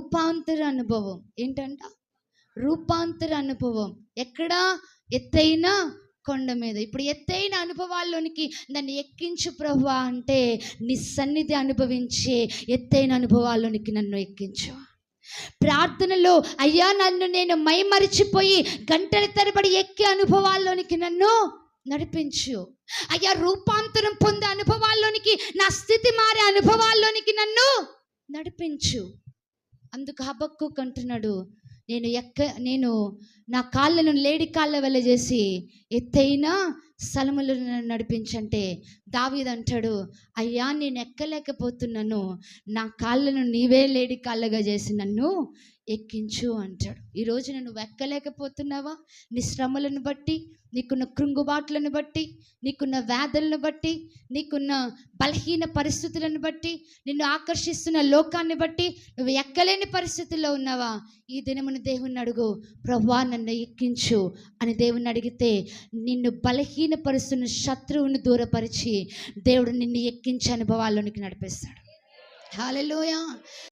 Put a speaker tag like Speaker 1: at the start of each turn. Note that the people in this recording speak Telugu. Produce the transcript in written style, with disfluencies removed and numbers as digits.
Speaker 1: రూపాంతర అనుభవం. ఏంటంట? రూపాంతర అనుభవం. ఎక్కడా? ఎత్తైన కొండ మీద. ఇప్పుడు ఎత్తైన అనుభవాల్లోనికి నన్ను ఎక్కించు ప్రభువా అంటే, నీ సన్నిధి అనుభవించే ఎత్తైన అనుభవాల్లోనికి నన్ను ఎక్కించు. ప్రార్థనలో అయ్యా నన్ను నేను మైమరిచిపోయి గంటల తరబడి ఎక్కే అనుభవాల్లోనికి నన్ను నడిపించు. అయ్యా రూపాంతరం పొందే అనుభవాల్లోనికి, నా స్థితి మారే అనుభవాల్లోనికి నన్ను నడిపించు. అందుకు హబక్కూకు అంటున్నాడు, నేను నా కాళ్ళను లేడి కాళ్ళ వల్ల చేసి ఎత్తైన స్థలములను నడిపించంటే, దావీదు అంటాడు, అయ్యా నేను ఎక్కలేకపోతున్నాను, నా కాళ్ళను నీవే లేడి కాళ్ళగా చేసి నన్ను ఎక్కించు అంటాడు. ఈరోజు నువ్వు ఎక్కలేకపోతున్నావా? నీ శ్రమలను బట్టి, నీకున్న కృంగుబాట్లను బట్టి, నీకున్న వ్యాధులను బట్టి, నీకున్న బలహీన పరిస్థితులను బట్టి, నిన్ను ఆకర్షిస్తున్న లోకాన్ని బట్టి నువ్వు ఎక్కలేని పరిస్థితుల్లో ఉన్నావా? ఈ దినమున దేవుణ్ణి అడుగు, ప్రభువా నన్ను ఎక్కించు అని దేవుణ్ణి అడిగితే, నిన్ను బలహీనపరుస్తున్న శత్రువును దూరపరిచి దేవుడు నిన్ను ఎక్కించే అనుభవాల్లోనికి నడిపిస్తాడు. హల్లెలూయా.